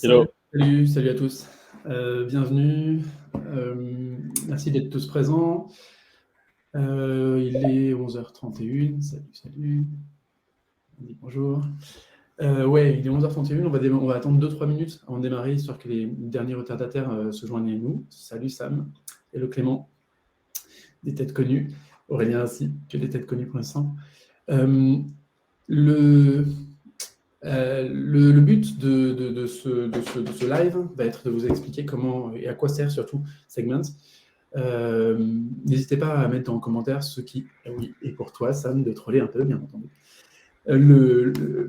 Hello. Salut à tous. Bienvenue. Merci d'être tous présents. Il est 11h31. Salut. On dit bonjour. Ouais, il est 11h31. On va attendre 2-3 minutes avant de démarrer, histoire que les derniers retardataires se joignent à nous. Salut Sam. Hello Clément. Des têtes connues. Aurélien aussi, que des têtes connues pour l'instant. Le but de ce live va être de vous expliquer comment et à quoi sert surtout Segment. N'hésitez pas à mettre en commentaire ceux qui... Oui, et pour toi, Sam, de troller un peu, bien entendu.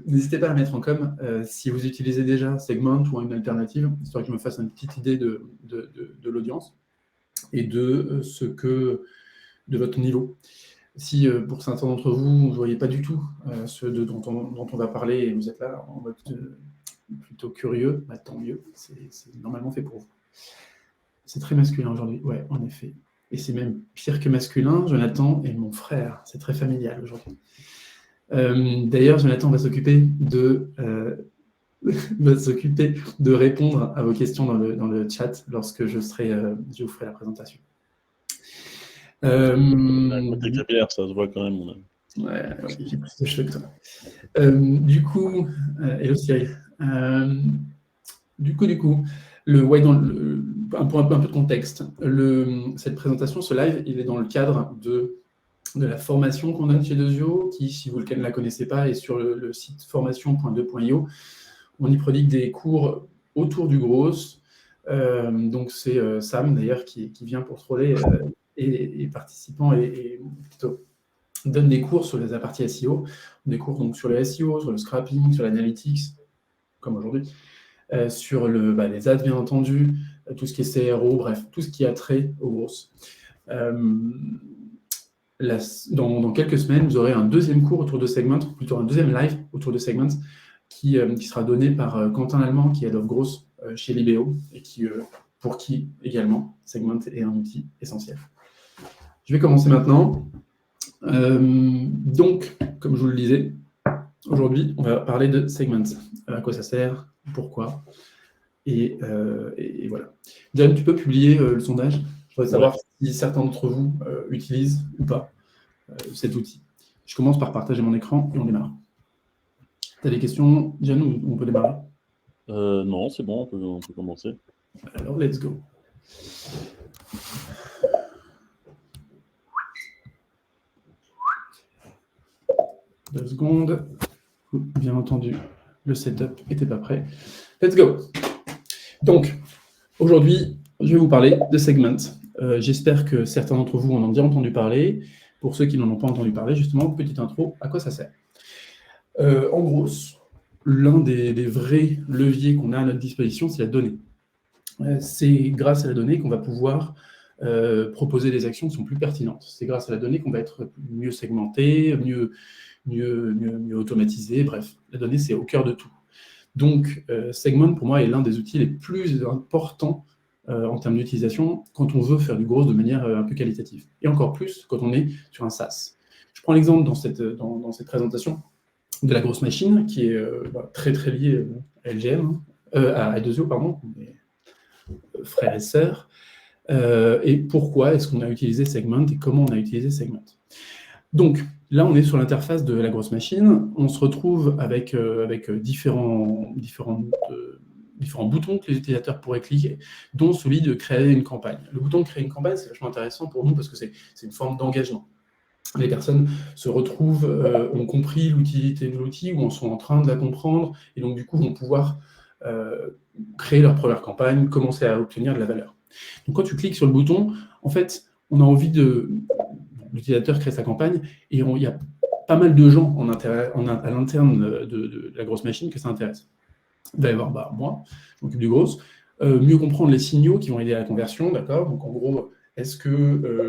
N'hésitez pas à mettre en com si vous utilisez déjà Segment ou une alternative, histoire que je me fasse une petite idée de l'audience et de votre niveau. Si pour certains d'entre vous, vous ne voyez pas du tout ce dont on va parler et vous êtes là en mode plutôt curieux, bah, tant mieux, c'est normalement fait pour vous. C'est très masculin aujourd'hui, ouais, en effet. Et c'est même pire que masculin, Jonathan est mon frère, c'est très familial aujourd'hui. D'ailleurs, Jonathan va s'occuper de répondre à vos questions dans le chat lorsque je vous ferai la présentation. Côté capillaire, ça se voit quand même. Ouais, j'ai plus de cheveux que toi. Du coup, hello Cyril. Du coup, un peu de contexte. Cette présentation, ce live, il est dans le cadre de la formation qu'on donne chez Dezio, qui, si vous ne la connaissez pas, est sur le site formation.2.io. On y prodigue des cours autour du gros. Donc c'est Sam, d'ailleurs, qui vient pour troller et participant et plutôt donne des cours sur la partie SEO, des cours donc sur le SEO, sur le scrapping, sur l'analytics, comme aujourd'hui, sur les ads bien entendu, tout ce qui est CRO, bref, tout ce qui a trait aux grosses. Dans quelques semaines, vous aurez un deuxième cours autour de Segment, plutôt un deuxième live autour de Segment, qui sera donné par Quentin Lallemand, qui est Head of Growth chez Libéo, et pour qui également Segment est un outil essentiel. Je vais commencer maintenant. Donc, comme je vous le disais, aujourd'hui, on va parler de Segment. À quoi ça sert, pourquoi, et voilà. John, tu peux publier le sondage? Je voudrais savoir si certains d'entre vous utilisent ou pas cet outil. Je commence par partager mon écran et on démarre. Tu as des questions, John, ou on peut démarrer? Non, c'est bon, on peut commencer. Alors, let's go. 2 secondes. Bien entendu, le setup n'était pas prêt. Let's go. Donc, aujourd'hui, je vais vous parler de Segment. J'espère que certains d'entre vous en ont déjà entendu parler. Pour ceux qui n'en ont pas entendu parler, justement, petite intro, à quoi ça sert? En gros, l'un des vrais leviers qu'on a à notre disposition, c'est la donnée. C'est grâce à la donnée qu'on va pouvoir proposer des actions qui sont plus pertinentes. C'est grâce à la donnée qu'on va être mieux segmenté, mieux automatisé, bref. La donnée, c'est au cœur de tout. Donc, Segment, pour moi, est l'un des outils les plus importants en termes d'utilisation quand on veut faire du gros de manière un peu qualitative. Et encore plus quand on est sur un SaaS. Je prends l'exemple dans cette présentation de la grosse machine, qui est très très liée à LGM, à Dezio, pardon, frères et sœurs. Et pourquoi est-ce qu'on a utilisé Segment et comment on a utilisé Segment? Donc, là, on est sur l'interface de la grosse machine. On se retrouve avec différents boutons que les utilisateurs pourraient cliquer, dont celui de créer une campagne. Le bouton de créer une campagne, c'est vachement intéressant pour nous parce que c'est une forme d'engagement. Les personnes se retrouvent, ont compris l'utilité de l'outil ou en sont en train de la comprendre, et donc du coup vont pouvoir créer leur première campagne, commencer à obtenir de la valeur. Donc quand tu cliques sur le bouton, en fait, on a envie l'utilisateur crée sa campagne, et il y a pas mal de gens à l'interne de la grosse machine que ça intéresse. Il va y avoir moi, je m'occupe du gros, mieux comprendre les signaux qui vont aider à la conversion, d'accord? Donc en gros, est-ce que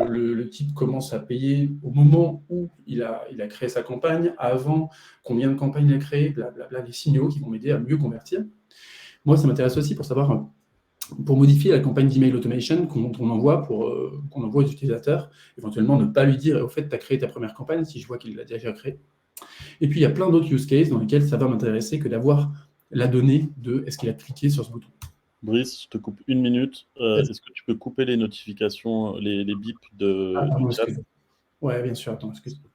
le type commence à payer au moment où il a créé sa campagne, avant, combien de campagnes il a créé, blablabla, les signaux qui vont m'aider à mieux convertir. Moi, ça m'intéresse aussi pour savoir, pour modifier la campagne d'email automation qu'on envoie aux utilisateurs, éventuellement ne pas lui dire, au fait, tu as créé ta première campagne, si je vois qu'il l'a déjà créée. Et puis, il y a plein d'autres use cases dans lesquels ça va m'intéresser que d'avoir la donnée de est-ce qu'il a cliqué sur ce bouton. Brice, je te coupe 1 minute. Est-ce que tu peux couper les notifications, les bips du chat? Ouais, bien sûr. Attends, excuse-moi.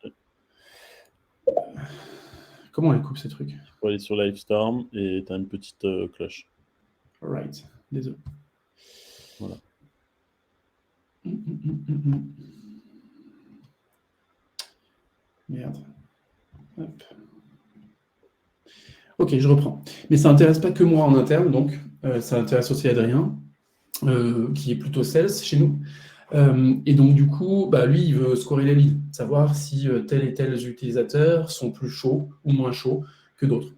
Comment elle coupe ces trucs? Il faut aller sur Livestorm et tu as une petite cloche. Right, désolé. Voilà. Merde. Hop. Ok, je reprends. Mais ça n'intéresse pas que moi en interne, donc ça intéresse aussi Adrien, qui est plutôt sales chez nous. Et donc, du coup, lui, il veut scorer les leads, savoir si tel et tel utilisateurs sont plus chauds ou moins chauds que d'autres.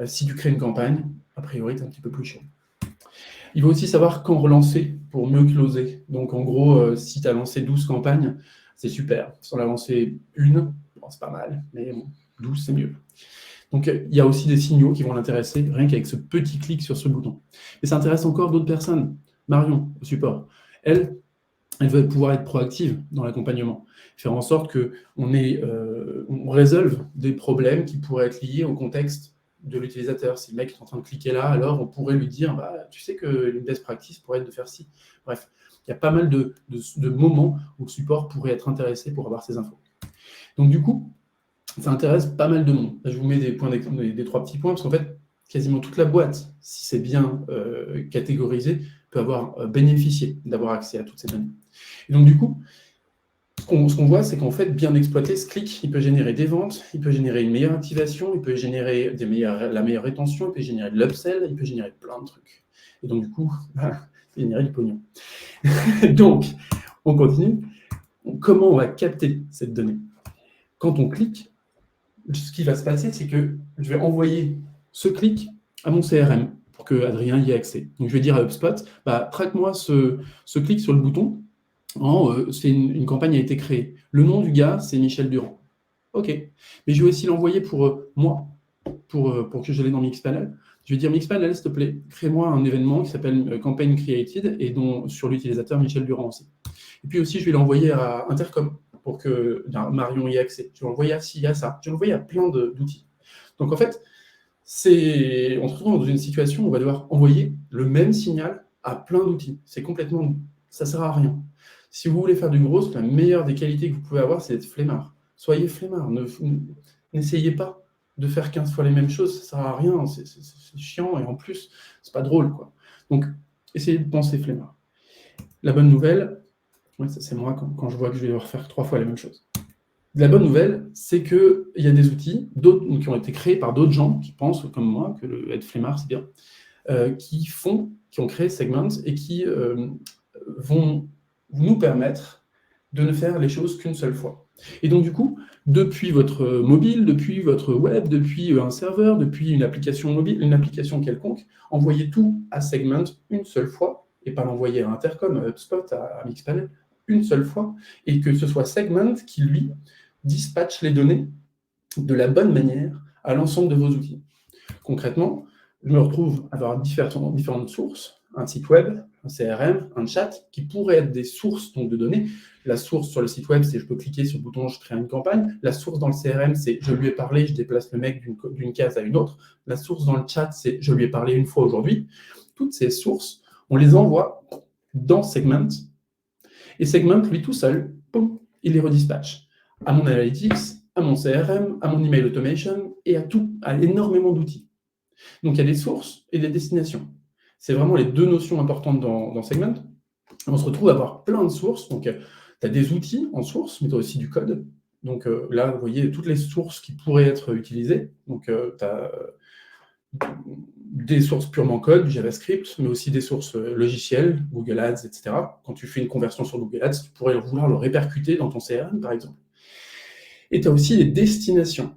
Si tu crées une campagne, a priori, tu es un petit peu plus chaud. Il veut aussi savoir quand relancer pour mieux closer. Donc, en gros, si tu as lancé 12 campagnes, c'est super. Si tu en as lancé une, bon, c'est pas mal, mais bon, 12, c'est mieux. Donc, il y a aussi des signaux qui vont l'intéresser, rien qu'avec ce petit clic sur ce bouton. Et ça intéresse encore d'autres personnes. Marion, au support, elle veut pouvoir être proactive dans l'accompagnement, faire en sorte qu'on résolve des problèmes qui pourraient être liés au contexte de l'utilisateur. Si le mec est en train de cliquer là, alors on pourrait lui dire tu sais que une best practice pourrait être de faire ci. Bref, il y a pas mal de moments où le support pourrait être intéressé pour avoir ces infos. Donc du coup, ça intéresse pas mal de monde. Là, je vous mets des 3 petits points, parce qu'en fait, quasiment toute la boîte, si c'est bien catégorisé, peut avoir bénéficié d'avoir accès à toutes ces données. Et donc, du coup, ce qu'on voit, c'est qu'en fait, bien exploité, ce clic, il peut générer des ventes, il peut générer une meilleure activation, il peut générer la meilleure rétention, il peut générer de l'upsell, il peut générer plein de trucs. Et donc, du coup, il peut générer du pognon. Donc, on continue. Comment on va capter cette donnée? Quand on clique, ce qui va se passer, c'est que je vais envoyer ce clic à mon CRM pour que Adrien y ait accès. Donc, je vais dire à HubSpot, traque-moi ce clic sur le bouton. C'est une campagne a été créée. Le nom du gars, c'est Michel Durand. OK. Mais je vais aussi l'envoyer pour moi, pour que je l'ai dans Mixpanel. Je vais dire Mixpanel, s'il te plaît, crée-moi un événement qui s'appelle Campaign Created et dont sur l'utilisateur Michel Durand aussi. Et puis aussi, je vais l'envoyer à Intercom pour que Marion y ait accès. Je vais l'envoyer à ci, à ça. Je vais l'envoyer à plein d'outils. Donc en fait, on se retrouve dans une situation où on va devoir envoyer le même signal à plein d'outils. Ça ne sert à rien. Si vous voulez faire du gros, la meilleure des qualités que vous pouvez avoir, c'est d'être flemmard. Soyez flemmard. N'essayez pas de faire 15 fois les mêmes choses, ça ne sert à rien. C'est chiant et en plus, c'est pas drôle, quoi. Donc, essayez de penser flemmard. La bonne nouvelle, ça c'est moi quand je vois que je vais devoir faire 3 fois la même chose. La bonne nouvelle, c'est qu'il y a des outils qui ont été créés par d'autres gens qui pensent, comme moi, que être flemmard, c'est bien, qui ont créé Segment et qui vont nous permettre de ne faire les choses qu'une seule fois. Et donc, du coup, depuis votre mobile, depuis votre web, depuis un serveur, depuis une application mobile, une application quelconque, envoyez tout à Segment une seule fois, et pas l'envoyer à Intercom, à HubSpot, à Mixpanel, une seule fois, et que ce soit Segment qui, lui, dispatche les données de la bonne manière à l'ensemble de vos outils. Concrètement, je me retrouve à avoir différentes sources, un site web, un CRM, un chat, qui pourraient être des sources donc, de données. La source sur le site web, c'est je peux cliquer sur le bouton « Je crée une campagne ». La source dans le CRM, c'est « Je lui ai parlé, je déplace le mec d'une case à une autre ». La source dans le chat, c'est « Je lui ai parlé une fois aujourd'hui ». Toutes ces sources, on les envoie dans Segment. Et Segment, lui tout seul, boum, il les redispatche à mon Analytics, à mon CRM, à mon Email Automation et à énormément d'outils. Donc, il y a des sources et des destinations. C'est vraiment les deux notions importantes dans Segment. On se retrouve à avoir plein de sources. Donc, tu as des outils en source, mais tu as aussi du code. Donc, là, vous voyez toutes les sources qui pourraient être utilisées. Donc, tu as des sources purement code, du JavaScript, mais aussi des sources logicielles, Google Ads, etc. Quand tu fais une conversion sur Google Ads, tu pourrais vouloir le répercuter dans ton CRM, par exemple. Et tu as aussi les destinations.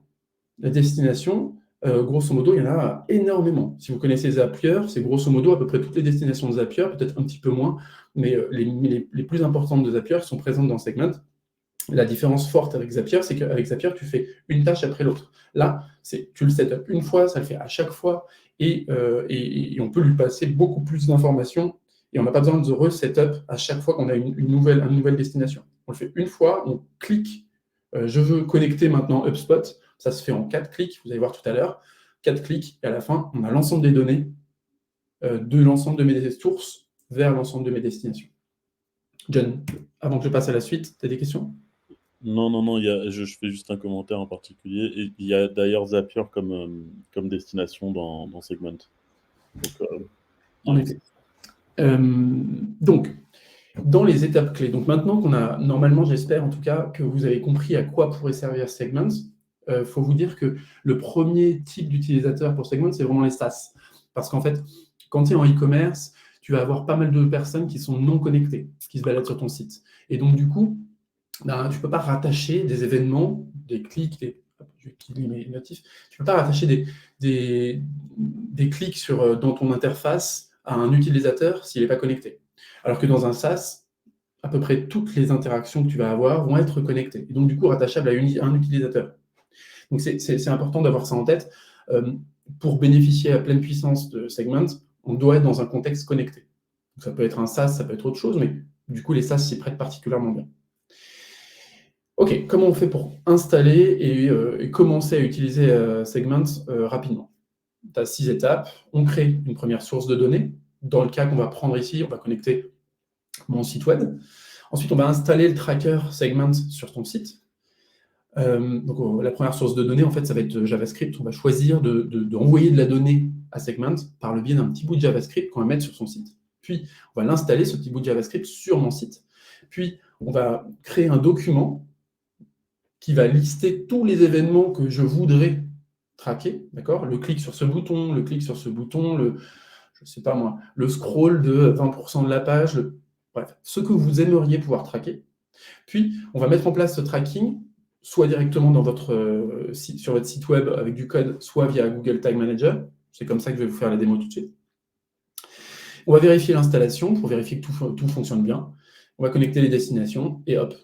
La destination, grosso modo, il y en a énormément. Si vous connaissez Zapier, c'est grosso modo à peu près toutes les destinations de Zapier, peut-être un petit peu moins, mais les plus importantes de Zapier sont présentes dans Segment. La différence forte avec Zapier, c'est qu'avec Zapier, tu fais une tâche après l'autre. Là, tu le setup une fois, ça le fait à chaque fois, et on peut lui passer beaucoup plus d'informations, et on n'a pas besoin de resetup à chaque fois qu'on a une nouvelle destination. On le fait une fois, on clique. Je veux connecter maintenant HubSpot. Ça se fait en 4 clics, vous allez voir tout à l'heure. 4 clics, et à la fin, on a l'ensemble des données de l'ensemble de mes sources vers l'ensemble de mes destinations. John, avant que je passe à la suite, tu as des questions? Non, je fais juste un commentaire en particulier. Et il y a d'ailleurs Zapier comme destination dans Segment. Donc, en effet. Donc, dans les étapes clés, donc maintenant qu'on a, normalement, j'espère en tout cas, que vous avez compris à quoi pourrait servir Segment, il faut vous dire que le premier type d'utilisateur pour Segment, c'est vraiment les SaaS. Parce qu'en fait, quand tu es en e-commerce, tu vas avoir pas mal de personnes qui sont non connectées, qui se baladent sur ton site. Et donc, du coup, tu ne peux pas rattacher des événements, des clics, je vais cliquer mes notifs, tu ne peux pas rattacher des clics dans ton interface à un utilisateur s'il n'est pas connecté. Alors que dans un SaaS, à peu près toutes les interactions que tu vas avoir vont être connectées. Et donc, du coup, rattachables à un utilisateur. Donc, c'est important d'avoir ça en tête. Pour bénéficier à pleine puissance de Segment, on doit être dans un contexte connecté. Donc, ça peut être un SaaS, ça peut être autre chose, mais du coup, les SaaS s'y prêtent particulièrement bien. OK, comment on fait pour installer et commencer à utiliser Segment rapidement? Tu as 6 étapes. On crée une première source de données. Dans le cas qu'on va prendre ici, on va connecter mon site web. Ensuite, on va installer le tracker Segment sur ton site. Donc, la première source de données, en fait, ça va être JavaScript. On va choisir d'envoyer de la donnée à Segment par le biais d'un petit bout de JavaScript qu'on va mettre sur son site. Puis, on va l'installer, ce petit bout de JavaScript, sur mon site. Puis, on va créer un document qui va lister tous les événements que je voudrais traquer, d'accord? Le clic sur ce bouton, je sais pas moi, le scroll de 20% de la page, bref, ce que vous aimeriez pouvoir traquer. Puis, on va mettre en place ce tracking, soit directement sur votre site web avec du code, soit via Google Tag Manager. C'est comme ça que je vais vous faire la démo tout de suite. On va vérifier l'installation pour vérifier que tout fonctionne bien. On va connecter les destinations et hop,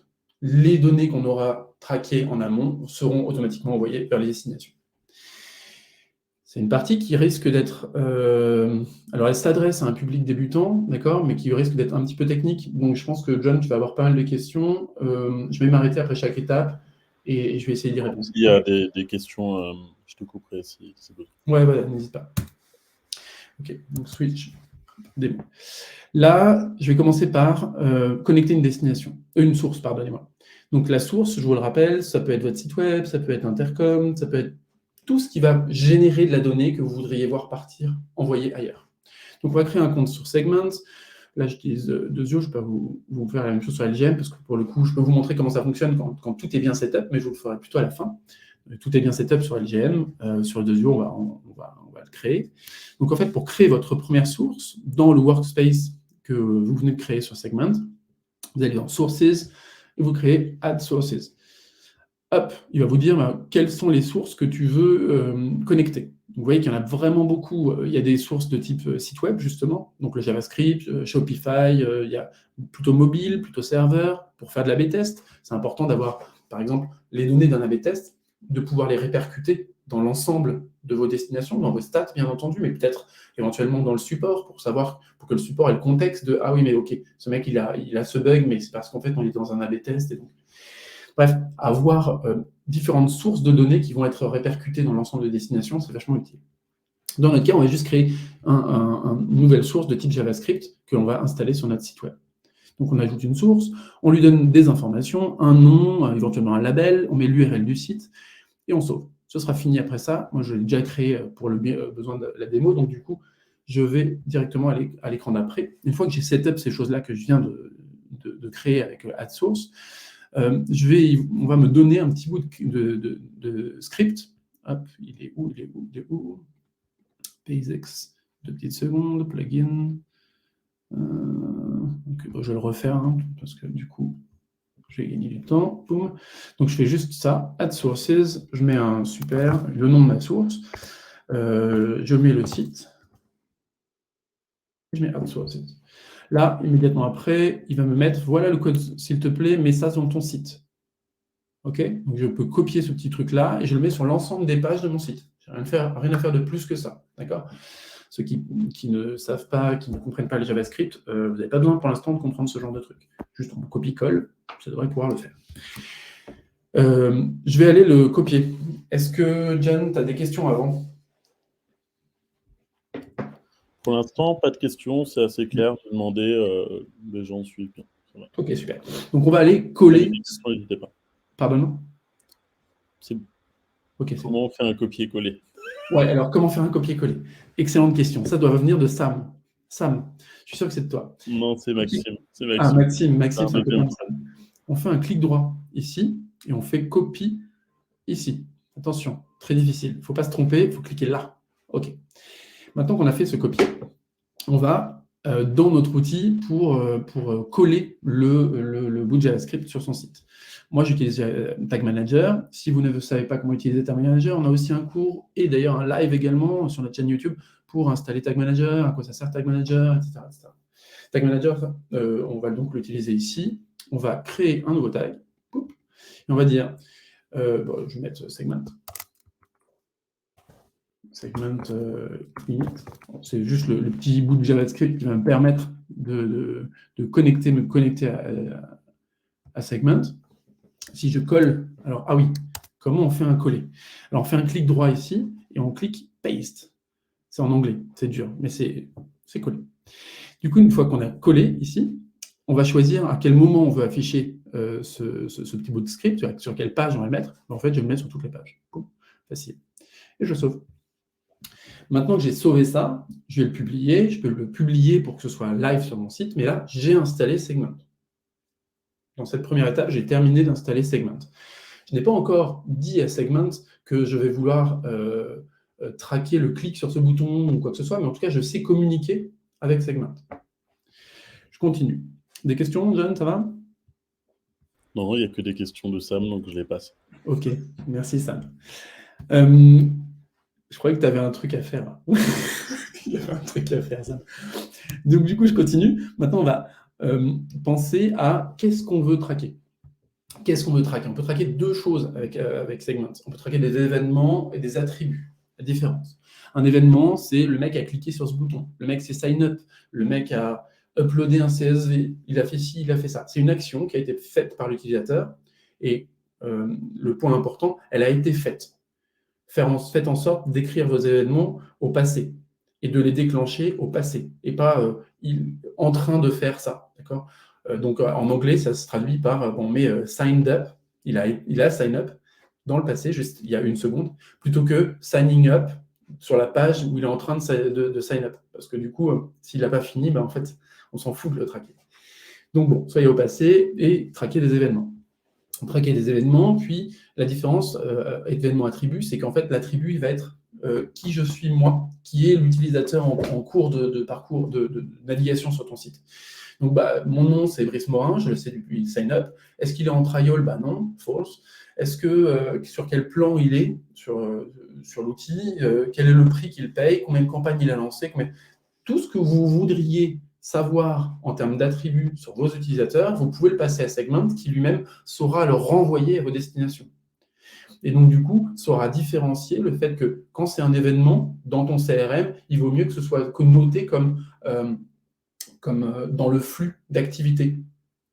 les données qu'on aura traquées en amont seront automatiquement envoyées vers les destinations. C'est une partie qui risque d'être... alors, elle s'adresse à un public débutant, d'accord, mais qui risque d'être un petit peu technique. Donc, je pense que, John, tu vas avoir pas mal de questions. Je vais m'arrêter après chaque étape et je vais essayer d'y répondre. S'il y a des questions, je te couperai si c'est besoin. Ouais, voilà, n'hésite pas. OK, donc switch. Démo. Là, je vais commencer par connecter une source, pardonnez-moi. Donc, la source, je vous le rappelle, ça peut être votre site web, ça peut être Intercom, ça peut être tout ce qui va générer de la donnée que vous voudriez voir partir, envoyer ailleurs. Donc, on va créer un compte sur Segment. Là, j'utilise 2 yeux, je peux vous faire la même chose sur LGM, parce que pour le coup, je peux vous montrer comment ça fonctionne quand tout est bien setup, mais je vous le ferai plutôt à la fin. Tout est bien setup sur LGM. Sur 2 yeux, on va le créer. Donc, en fait, pour créer votre première source, dans le workspace que vous venez de créer sur Segment, vous allez dans Sources et vous créez Add Sources. Hop, il va vous dire quelles sont les sources que tu veux connecter. Vous voyez qu'il y en a vraiment beaucoup. Il y a des sources de type site web, justement, donc le JavaScript, Shopify, il y a plutôt mobile, plutôt serveur. Pour faire de l'A/B test, c'est important d'avoir, par exemple, les données d'un A/B test, de pouvoir les répercuter dans l'ensemble de vos destinations, dans vos stats, bien entendu, mais peut-être éventuellement dans le support, pour que le support ait le contexte de « Ah oui, mais ok, ce mec, il a ce bug, mais c'est parce qu'en fait, on est dans un A/B test. » et donc... Bref, avoir différentes sources de données qui vont être répercutées dans l'ensemble de destinations, c'est vachement utile. Dans notre cas, on va juste créer une nouvelle source de type JavaScript que l'on va installer sur notre site web. Donc, on ajoute une source, on lui donne des informations, un nom, éventuellement un label, on met l'URL du site et on sauve. Ce sera fini après ça. Moi, je l'ai déjà créé pour le besoin de la démo, donc du coup, je vais directement aller à l'écran d'après. Une fois que j'ai setup ces choses-là que je viens de créer avec Add Source, on va me donner un petit bout de script. Hop, il est où PaysX, 2 petites secondes, plugin. Je vais le refaire, parce que du coup, je vais gagner du temps. Boum. Donc, je fais juste ça, Add Sources, je mets le nom de ma source, je mets le site, je mets Add Sources. Là, immédiatement après, il va me mettre, voilà le code, s'il te plaît, mets ça sur ton site. OK? Donc, je peux copier ce petit truc-là et je le mets sur l'ensemble des pages de mon site. Je n'ai rien à faire de plus que ça. D'accord? Ceux qui ne savent pas, qui ne comprennent pas le JavaScript, vous n'avez pas besoin pour l'instant de comprendre ce genre de truc. Juste on copie-colle, ça devrait pouvoir le faire. Je vais aller le copier. Est-ce que, John, tu as des questions avant? Pour l'instant, pas de questions, c'est assez clair. J'ai demandé, les gens suivent bien. Ça va. Ok, super. Donc, on va aller Si vous avez coller. des questions, n'hésitez pas. Pardon? C'est Ok, c'est comment on fait un copier-coller? Ouais, alors comment faire un copier-coller? Excellente question. Ça doit venir de Sam. Sam, je suis sûr que c'est de toi. Non, c'est Ok. Maxime. C'est Ah, Maxime. Maxime, C'est c'est un un copain deuxième. de Sam. On fait un clic droit ici et on fait copie ici. Attention, très difficile. Il ne faut pas se tromper, il faut cliquer là. OK. Maintenant qu'on a fait ce copier, on va dans notre outil pour coller le bout de JavaScript sur son site. Moi, j'utilise Tag Manager. Si vous ne savez pas comment utiliser Tag Manager, on a aussi un cours et d'ailleurs un live également sur notre chaîne YouTube pour installer Tag Manager, à quoi ça sert Tag Manager, etc. etc. Tag Manager, on va donc l'utiliser ici. On va créer un nouveau tag. Et on va dire, bon, je vais mettre segment. Segment init. C'est juste le petit bout de JavaScript qui va me permettre de me connecter à segment. Si je colle, alors, ah oui, comment on fait un coller? Alors, on fait un clic droit ici et on clique paste. C'est en anglais, c'est dur, mais c'est collé. Du coup, une fois qu'on a collé ici, on va choisir à quel moment on veut afficher ce petit bout de script, sur quelle page on va le mettre. En fait, je vais le mettre sur toutes les pages. Boum, facile. Et je sauve. Maintenant que j'ai sauvé ça, je vais le publier. Je peux le publier pour que ce soit live sur mon site, mais là, j'ai installé Segment. Dans cette première étape, j'ai terminé d'installer Segment. Je n'ai pas encore dit à Segment que je vais vouloir traquer le clic sur ce bouton ou quoi que ce soit, mais en tout cas, je sais communiquer avec Segment. Je continue. Des questions, John, ça va? Non, il n'y a que des questions de Sam, donc je les passe. Ok, merci Sam. Je croyais que tu avais un truc à faire. Il y avait un truc à faire, Sam. Donc du coup, je continue. Maintenant, on va penser à qu'est-ce qu'on veut traquer. Qu'est-ce qu'on veut traquer? On peut traquer deux choses avec Segment. On peut traquer des événements et des attributs. La différence. Un événement, c'est le mec a cliqué sur ce bouton. Le mec s'est sign up. Le mec a uploadé un CSV. Il a fait ci, il a fait ça. C'est une action qui a été faite par l'utilisateur. Et le point important, elle a été faite. Faites en sorte d'écrire vos événements au passé et de les déclencher au passé et pas en train de faire ça. D'accord? Donc en anglais, ça se traduit par on met signed up, il a sign up dans le passé, juste il y a une seconde, plutôt que signing up sur la page où il est en train de sign up. Parce que du coup, s'il n'a pas fini, en fait, on s'en fout de le traquer. Donc bon, soyez au passé et traquez des événements. Traquer des événements, puis la différence événement-attribut, c'est qu'en fait, l'attribut, il va être qui je suis moi, qui est l'utilisateur en cours de parcours de navigation sur ton site. Donc, mon nom, c'est Brice Morin, je le sais depuis le sign-up. Est-ce qu'il est en trial? Non, false. Est-ce que sur quel plan il est sur l'outil? Quel est le prix qu'il paye? Combien de campagnes il a lancé? Tout ce que vous voudriez savoir en termes d'attributs sur vos utilisateurs, vous pouvez le passer à Segment qui lui-même saura le renvoyer à vos destinations. Et donc, du coup, saura différencier le fait que quand c'est un événement dans ton CRM, il vaut mieux que ce soit noté comme dans le flux d'activité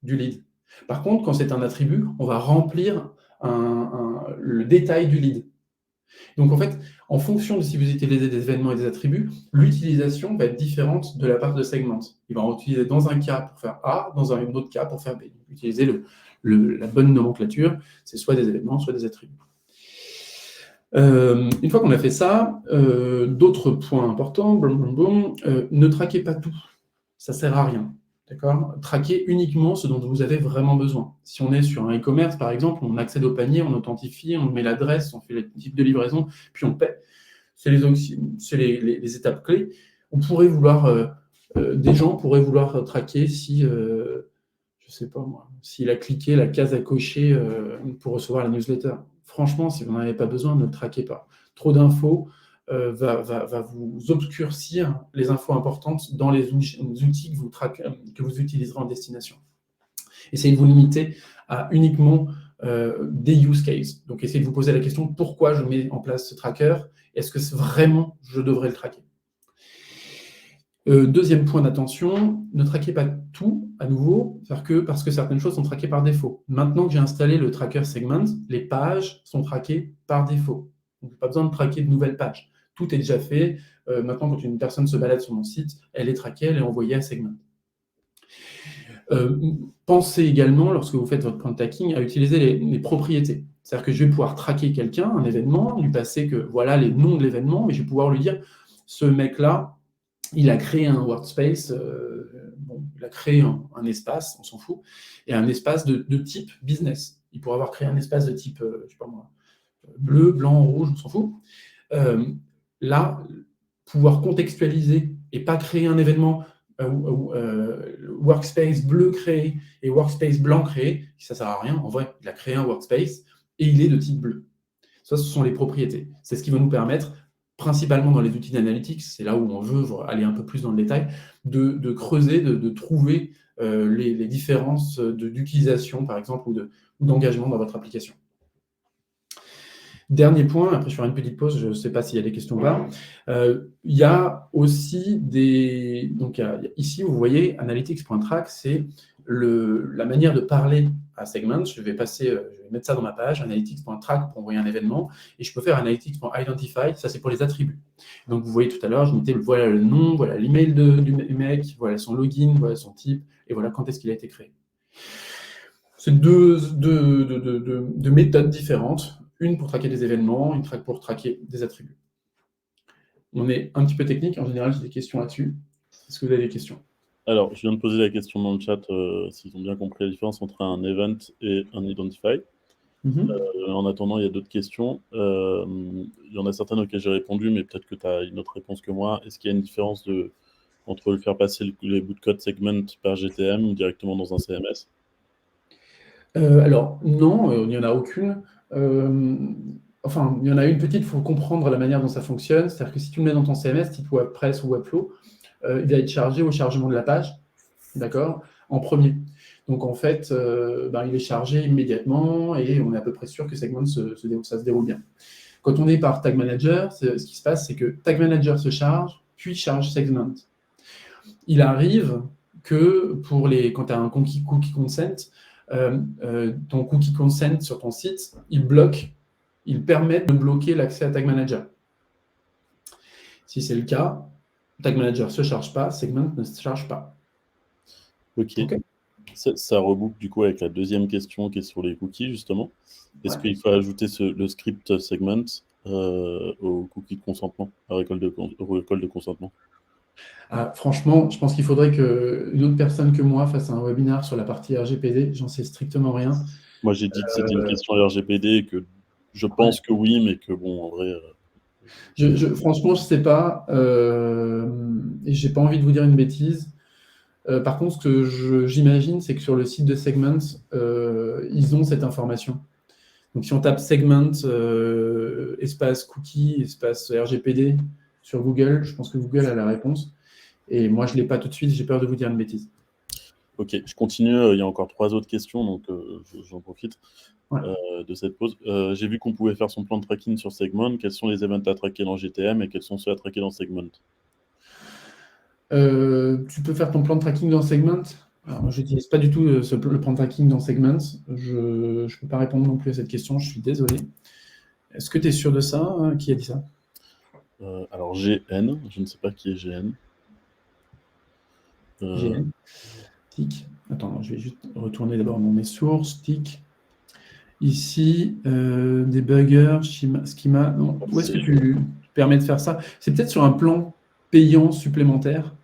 du lead. Par contre, quand c'est un attribut, on va remplir le détail du lead. Donc, en fait, en fonction de si vous utilisez des événements et des attributs, l'utilisation va être différente de la part de Segment. Il va en utiliser dans un cas pour faire A, dans un autre cas pour faire B. Utiliser la bonne nomenclature, c'est soit des événements, soit des attributs. Une fois qu'on a fait ça, d'autres points importants, ne traquez pas tout. Ça ne sert à rien. D'accord? Traquez uniquement ce dont vous avez vraiment besoin. Si on est sur un e-commerce, par exemple, on accède au panier, on authentifie, on met l'adresse, on fait le type de livraison, puis on paie. C'est les étapes clés. On pourrait vouloir, des gens pourraient vouloir traquer si, je ne sais pas moi, s'il a cliqué la case à cocher pour recevoir la newsletter. Franchement, si vous n'en avez pas besoin, ne le traquez pas. Trop d'infos va vous obscurcir les infos importantes dans les outils que vous utiliserez en destination. Essayez de vous limiter à uniquement des use cases. Donc, essayez de vous poser la question, pourquoi je mets en place ce tracker? Est-ce que vraiment je devrais le traquer? Deuxième point d'attention, ne traquez pas tout à nouveau, parce que certaines choses sont traquées par défaut. Maintenant que j'ai installé le tracker Segment, les pages sont traquées par défaut. Donc, pas besoin de traquer de nouvelles pages. tout est déjà fait. Maintenant, quand une personne se balade sur mon site, elle est traquée, elle est envoyée à Segment. Pensez également, lorsque vous faites votre point de tracking, à utiliser les propriétés. C'est-à-dire que je vais pouvoir traquer quelqu'un, un événement, lui passer que voilà les noms de l'événement, mais je vais pouvoir lui dire, ce mec-là, il a créé un workspace, il a créé un espace, on s'en fout, et un espace de type business. Il pourrait avoir créé un espace de type, je sais pas moi, bleu, blanc, rouge, on s'en fout. Là, pouvoir contextualiser et pas créer un événement workspace bleu créé et workspace blanc créé, ça ne sert à rien. En vrai, il a créé un workspace et il est de type bleu. Ça, ce sont les propriétés. C'est ce qui va nous permettre, principalement dans les outils d'analytics, c'est là où on veut aller un peu plus dans le détail, de creuser, de trouver les différences d'utilisation, par exemple, ou d'engagement dans votre application. Dernier point, après je ferai une petite pause, je ne sais pas s'il y a des questions ou pas. Il y a aussi des... Donc ici, vous voyez, analytics.track, c'est la manière de parler à Segment. Je vais mettre ça dans ma page, analytics.track pour envoyer un événement, et je peux faire analytics.identify, ça c'est pour les attributs. Donc vous voyez tout à l'heure, je mettais voilà le nom, voilà l'email du mec, voilà son login, voilà son type, et voilà quand est-ce qu'il a été créé. C'est deux méthodes différentes. Une pour traquer des événements, une pour traquer des attributs. On est un petit peu technique. En général, j'ai des questions là-dessus. Est-ce que vous avez des questions? Alors, je viens de poser la question dans le chat, s'ils ont bien compris la différence entre un event et un identify. En attendant, il y a d'autres questions. Il y en a certaines auxquelles j'ai répondu, mais peut-être que tu as une autre réponse que moi. Est-ce qu'il y a une différence entre le faire passer les bouts de code segment par GTM ou directement dans un CMS? Alors, non, il n'y en a aucune. Enfin, il y en a une petite, il faut comprendre la manière dont ça fonctionne. C'est-à-dire que si tu le mets dans ton CMS, type WordPress ou Webflow, il va être chargé au chargement de la page, d'accord, en premier. Donc, en fait, il est chargé immédiatement et on est à peu près sûr que Segment, ça se déroule bien. Quand on est par Tag Manager, ce qui se passe, c'est que Tag Manager se charge, puis charge Segment. Il arrive que quand tu as un cookie consent, ton cookie consent sur ton site, il permet de bloquer l'accès à Tag Manager. Si c'est le cas, Tag Manager ne se charge pas, Segment ne se charge pas. Ok. Ça reboucle du coup avec la deuxième question qui est sur les cookies, justement. Est-ce qu'il faut ajouter le script segment au cookie de consentement, au récolte de consentement? Franchement, je pense qu'il faudrait qu'une autre personne que moi fasse un webinaire sur la partie RGPD. J'en sais strictement rien. Moi, j'ai dit que c'était une question RGPD et que je pense que oui, mais que bon, en vrai... Franchement, je ne sais pas. Et je n'ai pas envie de vous dire une bêtise. Par contre, ce que j'imagine, c'est que sur le site de Segment, ils ont cette information. Donc, si on tape Segment, espace cookie, espace RGPD sur Google, je pense que Google a la réponse. Et moi, je ne l'ai pas tout de suite, j'ai peur de vous dire une bêtise. Ok, je continue. Il y a encore 3 autres questions, donc j'en profite de cette pause. J'ai vu qu'on pouvait faire son plan de tracking sur Segment. Quels sont les events à traquer dans GTM et quels sont ceux à traquer dans Segment? Tu peux faire ton plan de tracking dans Segment. Alors, je n'utilise pas du tout le plan de tracking dans Segment. Je ne peux pas répondre non plus à cette question, je suis désolé. Est-ce que tu es sûr de ça? Qui a dit ça? Alors, GN, je ne sais pas qui est GN. GN. Tic. Attends, je vais juste retourner d'abord dans mes sources. Tic. Ici, debugger, schema. Non. Où est-ce que tu permets de faire ça? C'est peut-être sur un plan payant supplémentaire.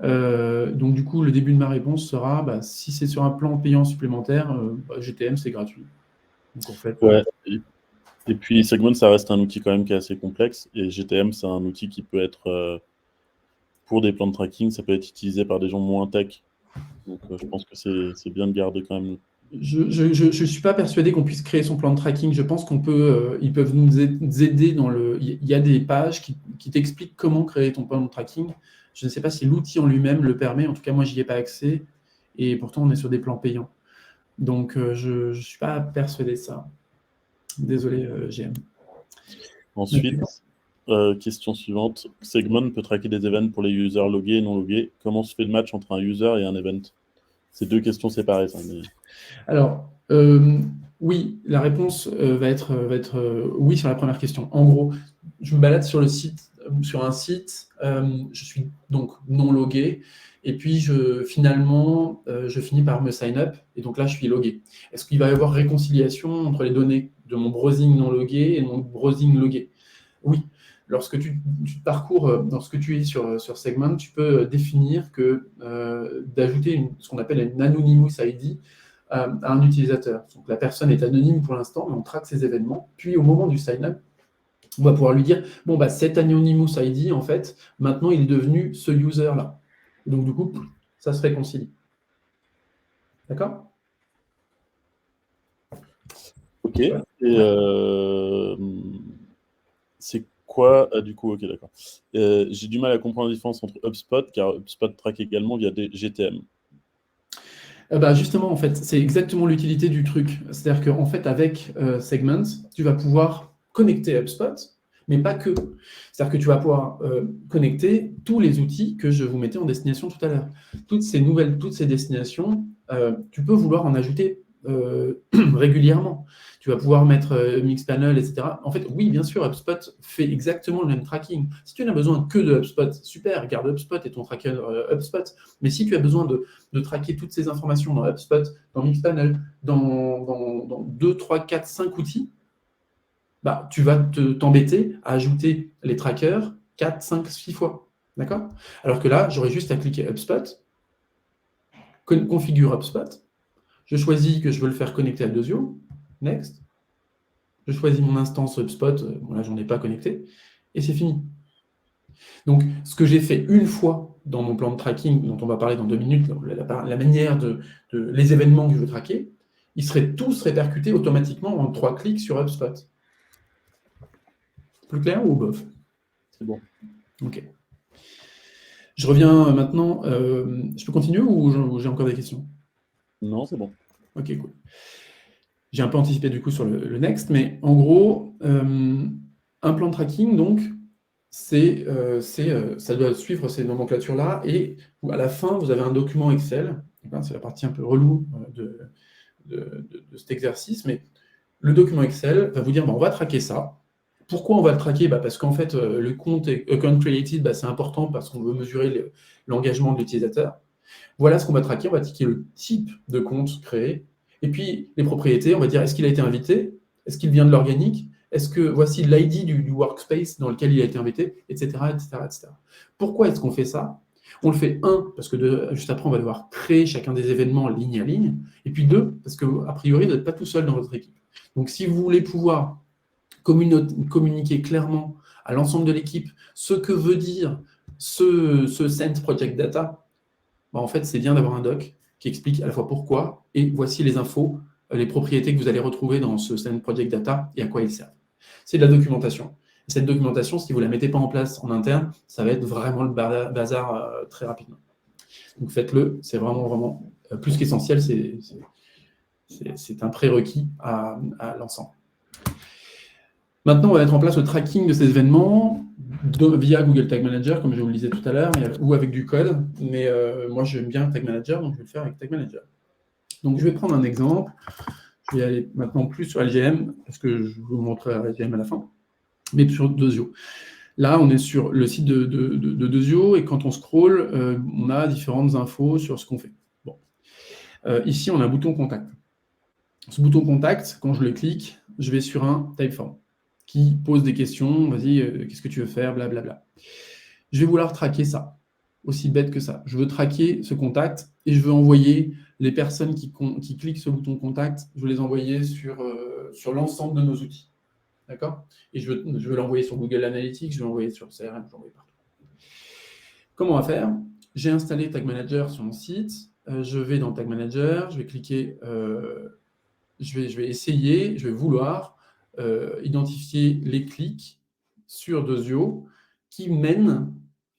Donc, du coup, le début de ma réponse sera si c'est sur un plan payant supplémentaire, GTM, c'est gratuit. Donc, en fait, ouais. Et puis, Segment, ça reste un outil quand même qui est assez complexe. Et GTM, c'est un outil qui peut être, pour des plans de tracking, ça peut être utilisé par des gens moins tech. Donc, je pense que c'est bien de garder quand même. Je ne suis pas persuadé qu'on puisse créer son plan de tracking. Je pense qu'on peut, ils peuvent nous aider dans le... Il y a des pages qui t'expliquent comment créer ton plan de tracking. Je ne sais pas si l'outil en lui-même le permet. En tout cas, moi, je n'y ai pas accès. Et pourtant, on est sur des plans payants. Donc, je ne suis pas persuadé de ça. Désolé, GM. Ensuite, question suivante. Segment peut traquer des events pour les users logués et non logués. Comment se fait le match entre un user et un event? C'est 2 questions séparées, ça. Mais... Alors, oui, la réponse va être oui sur la première question. En gros, je me balade sur un site, je suis donc non logué, et puis finalement, je finis par me sign up, et donc là, je suis logué. Est-ce qu'il va y avoir réconciliation entre les données de mon browsing non logué et mon browsing logué? Oui. Lorsque tu parcours, lorsque tu es sur Segment, tu peux définir d'ajouter ce qu'on appelle une Anonymous ID à un utilisateur. Donc la personne est anonyme pour l'instant, mais on traque ses événements. Puis au moment du sign-up, on va pouvoir lui dire, bon, bah, cet Anonymous ID, en fait, maintenant, il est devenu ce user-là. Donc, du coup, ça se réconcilie. D'accord? Ok. Et c'est quoi du coup, ok, d'accord. J'ai du mal à comprendre la différence entre HubSpot, car HubSpot traque également via des GTM. Bah justement, en fait, c'est exactement l'utilité du truc. C'est-à-dire qu'en fait, avec Segment, tu vas pouvoir connecter HubSpot, mais pas que. C'est-à-dire que tu vas pouvoir connecter tous les outils que je vous mettais en destination tout à l'heure. Toutes ces destinations, tu peux vouloir en ajouter régulièrement. Tu vas pouvoir mettre Mixpanel, etc. En fait, oui, bien sûr, HubSpot fait exactement le même tracking. Si tu n'as besoin que de HubSpot, super, garde HubSpot et ton tracker HubSpot. Mais si tu as besoin de traquer toutes ces informations dans HubSpot, dans Mixpanel, dans 2, 3, 4, 5 outils, bah, tu vas t'embêter à ajouter les trackers 4, 5, 6 fois. D'accord? Alors que là, j'aurais juste à cliquer HubSpot, configure HubSpot, je choisis que je veux le faire connecter à Dosio, next, je choisis mon instance HubSpot, bon là, j'en ai pas connecté, et c'est fini. Donc, ce que j'ai fait une fois dans mon plan de tracking, dont on va parler dans 2 minutes, la manière les événements que je veux traquer, ils seraient tous répercutés automatiquement en 3 clics sur HubSpot. Plus clair ou bof? C'est bon. Ok. Je reviens maintenant. Je peux continuer ou j'ai encore des questions? Non, c'est bon. Ok, cool. J'ai un peu anticipé du coup sur le next, mais en gros, un plan de tracking, donc, ça doit suivre ces nomenclatures-là, et à la fin, vous avez un document Excel. C'est la partie un peu relou de cet exercice, mais le document Excel va vous dire, on va traquer ça. Pourquoi on va le traquer? Parce qu'en fait, le compte account created, c'est important parce qu'on veut mesurer l'engagement de l'utilisateur. Voilà ce qu'on va traquer. On va traquer le type de compte créé. Et puis, les propriétés, on va dire, est-ce qu'il a été invité? Est-ce qu'il vient de l'organique? Est-ce que voici l'ID du workspace dans lequel il a été invité, etc., etc., etc. Pourquoi est-ce qu'on fait ça? On le fait, parce que juste après, on va devoir créer chacun des événements ligne à ligne. Et puis 2, parce qu'a priori, vous n'êtes pas tout seul dans votre équipe. Donc, si vous voulez pouvoir communiquer clairement à l'ensemble de l'équipe ce que veut dire ce Send Project Data, en fait, c'est bien d'avoir un doc qui explique à la fois pourquoi et voici les infos, les propriétés que vous allez retrouver dans ce Send Project Data et à quoi ils servent. C'est de la documentation. Et cette documentation, si vous ne la mettez pas en place en interne, ça va être vraiment le bazar très rapidement. Donc faites-le, c'est vraiment plus qu'essentiel, c'est un prérequis à l'ensemble. Maintenant, on va mettre en place le tracking de ces événements via Google Tag Manager, comme je vous le disais tout à l'heure, ou avec du code. Mais moi, j'aime bien Tag Manager, donc je vais le faire avec Tag Manager. Donc, je vais prendre un exemple. Je vais aller maintenant plus sur LGM, parce que je vous montrerai LGM à la fin, mais sur Dosio. Là, on est sur le site de Dosio, et quand on scroll, on a différentes infos sur ce qu'on fait. Bon. Ici, on a un bouton Contact. Ce bouton Contact, quand je le clique, je vais sur un Typeform qui pose des questions, vas-y, qu'est-ce que tu veux faire, blablabla. Je vais vouloir traquer ça, aussi bête que ça. Je veux traquer ce contact et je veux envoyer les personnes qui cliquent sur le bouton contact, je veux les envoyer sur l'ensemble de nos outils. D'accord? Et je veux l'envoyer sur Google Analytics, je veux l'envoyer sur CRM, je veux l'envoyer partout. Comment on va faire? J'ai installé Tag Manager sur mon site, je vais dans Tag Manager, je vais cliquer, je vais essayer, je vais vouloir identifier les clics sur Dosio qui mènent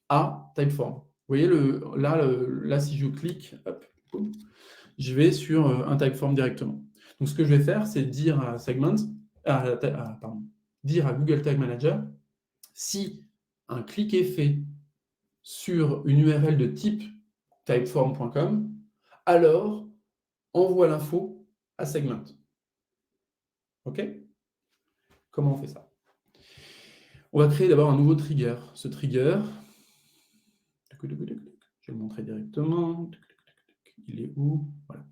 à Typeform. Vous voyez, là, si je clique, hop, je vais sur un Typeform directement. Donc, ce que je vais faire, c'est dire à dire à Google Tag Manager, si un clic est fait sur une URL de type typeform.com, alors envoie l'info à Segment. OK? Comment on fait ça? On va créer d'abord un nouveau trigger. Ce trigger, je vais le montrer directement. Il est où? Voilà.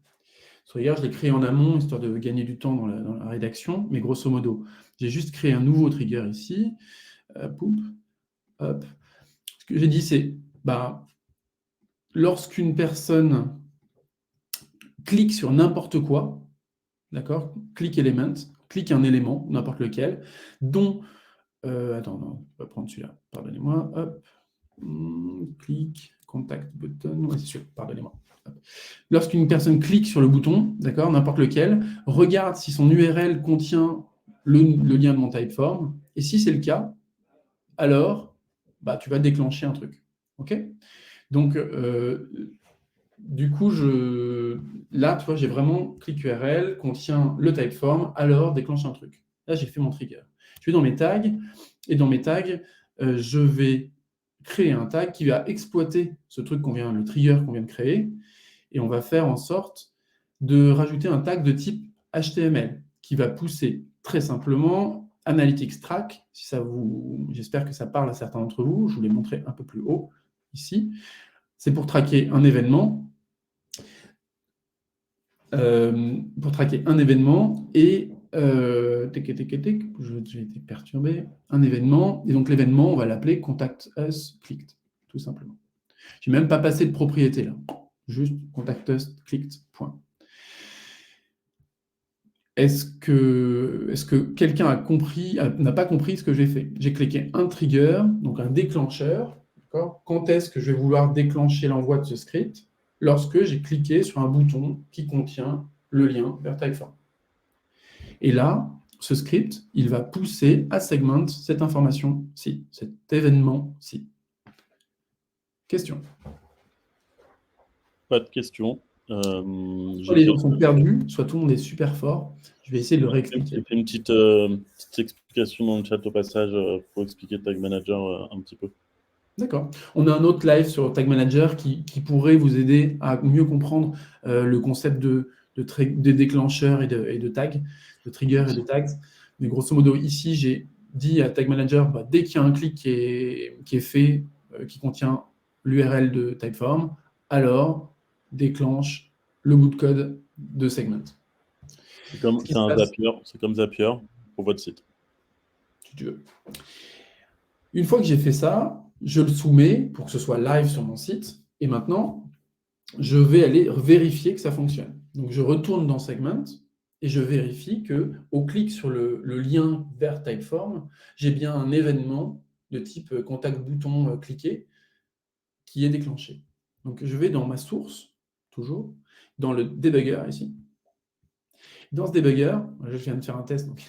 Ce trigger, je l'ai créé en amont, histoire de gagner du temps dans la rédaction, mais grosso modo, j'ai juste créé un nouveau trigger ici. Hop. Ce que j'ai dit, c'est lorsqu'une personne clique sur n'importe quoi, d'accord, click element, clique un élément, n'importe lequel, dont... attends, non, on va prendre celui-là, pardonnez-moi, hop, clic, contact button, ouais, c'est sûr, pardonnez-moi. Lorsqu'une personne clique sur le bouton, d'accord, n'importe lequel, regarde si son URL contient le lien de mon Typeform, et si c'est le cas, alors tu vas déclencher un truc. OK? Donc, du coup, là, tu vois, j'ai vraiment clic URL, contient le Typeform, alors déclenche un truc. Là, j'ai fait mon trigger. Je vais dans mes tags, et dans mes tags, je vais créer un tag qui va exploiter ce truc le trigger qu'on vient de créer, et on va faire en sorte de rajouter un tag de type HTML qui va pousser très simplement Analytics Track. J'espère que ça parle à certains d'entre vous. Je vous l'ai montré un peu plus haut ici. C'est pour traquer un événement. Et j'ai été perturbé. Un événement. Et donc l'événement, on va l'appeler Contact Us Clicked, tout simplement. Je n'ai même pas passé de propriété là. Juste Contact Us Clicked, point. Est-ce que quelqu'un n'a pas compris ce que j'ai fait? J'ai cliqué un trigger, donc un déclencheur. Quand est-ce que je vais vouloir déclencher l'envoi de ce script? Lorsque j'ai cliqué sur un bouton qui contient le lien vers Typeform. Et là, ce script, il va pousser à segment cette information-ci, cet événement-ci. Question? Pas de question. Soit les gens sont perdus, soit tout le monde est super fort. Je vais essayer de le réexpliquer. J'ai fait une petite explication dans le chat au passage pour expliquer Tag Manager un petit peu. D'accord. On a un autre live sur Tag Manager qui pourrait vous aider à mieux comprendre le concept de déclencheurs et de tags, de triggers et de tags. Mais grosso modo, ici, j'ai dit à Tag Manager, dès qu'il y a un clic qui est fait, qui contient l'URL de Typeform, alors déclenche le bout de code de segment. C'est comme Zapier pour votre site. Si tu veux. Une fois que j'ai fait ça, je le soumets pour que ce soit live sur mon site. Et maintenant, je vais aller vérifier que ça fonctionne. Donc, je retourne dans Segment et je vérifie qu'au clic sur le lien vers Typeform, j'ai bien un événement de type contact bouton cliqué qui est déclenché. Donc, je vais dans ma source, toujours, dans le debugger ici. Dans ce debugger, je viens de faire un test, donc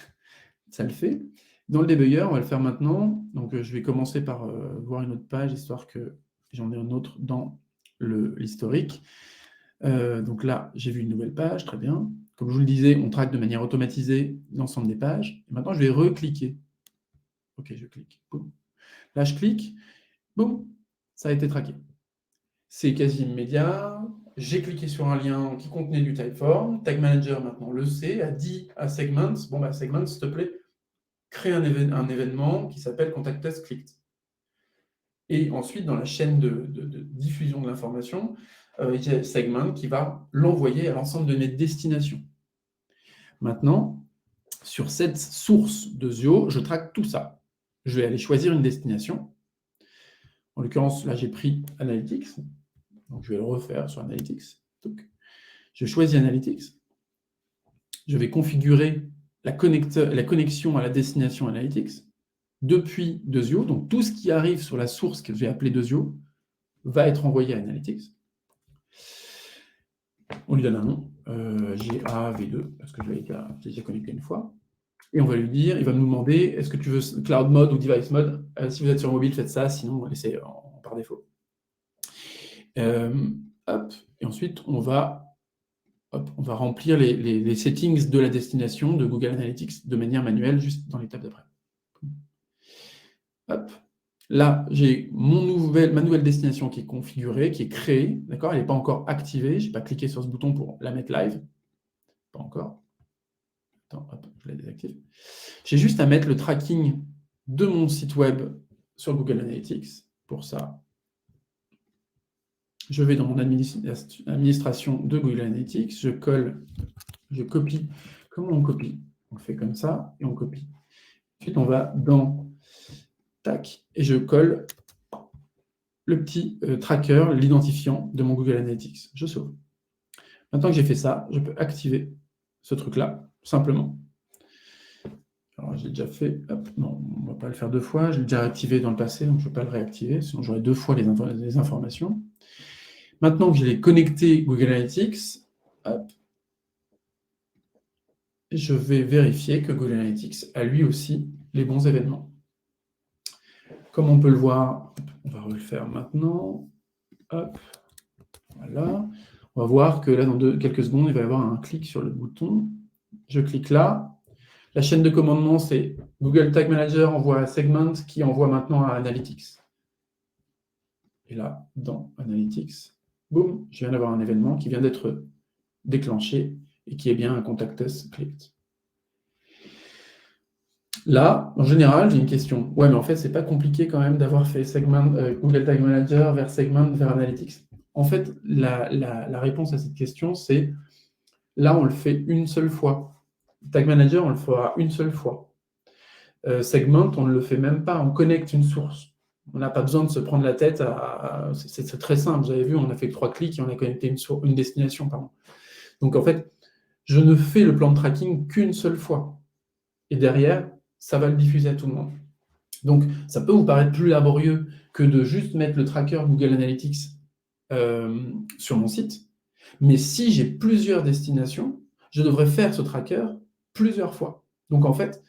ça le fait. Dans le debugger, on va le faire maintenant. Donc, je vais commencer par voir une autre page, histoire que j'en ai un autre dans l'historique. Donc là, j'ai vu une nouvelle page, très bien. Comme je vous le disais, on traque de manière automatisée l'ensemble des pages. Et maintenant, je vais recliquer. OK, je clique. Boum. Là, je clique. Boum, ça a été traqué. C'est quasi immédiat. J'ai cliqué sur un lien qui contenait du Typeform. Tag Manager, maintenant, le sait, a dit à Segment, Segment, s'il te plaît, crée un événement qui s'appelle Contact Us Clicked. Et ensuite, dans la chaîne de diffusion de l'information, il y a Segment qui va l'envoyer à l'ensemble de mes destinations. Maintenant, sur cette source de Zio, je traque tout ça. Je vais aller choisir une destination. En l'occurrence, là, j'ai pris Analytics. Donc, je vais le refaire sur Analytics. Donc, je choisis Analytics. Je vais configurer la connexion à la destination Analytics depuis Dezio. Donc, tout ce qui arrive sur la source que j'ai appelée Dezio va être envoyé à Analytics. On lui donne un nom, GAV2, parce que je l'ai déjà connecté une fois. Et on va lui dire, il va nous demander, est-ce que tu veux Cloud Mode ou Device Mode? Si vous êtes sur mobile, faites ça, sinon, laissez par défaut. Et ensuite, on va remplir les settings de la destination de Google Analytics de manière manuelle, juste dans l'étape d'après. Hop. Là, j'ai ma nouvelle destination qui est configurée, qui est créée. D'accord, elle n'est pas encore activée. Je n'ai pas cliqué sur ce bouton pour la mettre live. Pas encore. Attends, hop, je la désactive. J'ai juste à mettre le tracking de mon site web sur Google Analytics. Pour ça, je vais dans mon administration de Google Analytics, je colle, je copie. Comment on copie? On fait comme ça et on copie. Ensuite, on va dans tac et je colle le petit tracker, l'identifiant de mon Google Analytics. Je sauve. Maintenant que j'ai fait ça, je peux activer ce truc-là, simplement. Alors, j'ai déjà fait. Hop, non, on ne va pas le faire 2 fois. Je l'ai déjà activé dans le passé, donc je ne vais pas le réactiver, sinon j'aurai 2 fois les informations. Maintenant que je l'ai connecté Google Analytics, hop, je vais vérifier que Google Analytics a lui aussi les bons événements. Comme on peut le voir, on va le faire maintenant. Hop, voilà. On va voir que là, dans quelques secondes, il va y avoir un clic sur le bouton. Je clique là. La chaîne de commandement, c'est Google Tag Manager envoie à Segment qui envoie maintenant à Analytics. Et là, dans Analytics, boum, je viens d'avoir un événement qui vient d'être déclenché et qui est bien un Contact Us Clicked. Là, en général, j'ai une question. Ouais, mais en fait, c'est pas compliqué quand même d'avoir fait Google Tag Manager vers Segment vers Analytics. En fait, la réponse à cette question, c'est là, on le fait une seule fois. Tag Manager, on le fera une seule fois. Segment, on ne le fait même pas, on connecte une source. On n'a pas besoin de se prendre la tête c'est très simple, vous avez vu, on a fait 3 clics et on a connecté une destination. Pardon. Donc en fait, je ne fais le plan de tracking qu'une seule fois. Et derrière, ça va le diffuser à tout le monde. Donc ça peut vous paraître plus laborieux que de juste mettre le tracker Google Analytics sur mon site. Mais si j'ai plusieurs destinations, je devrais faire ce tracker plusieurs fois. Donc en fait,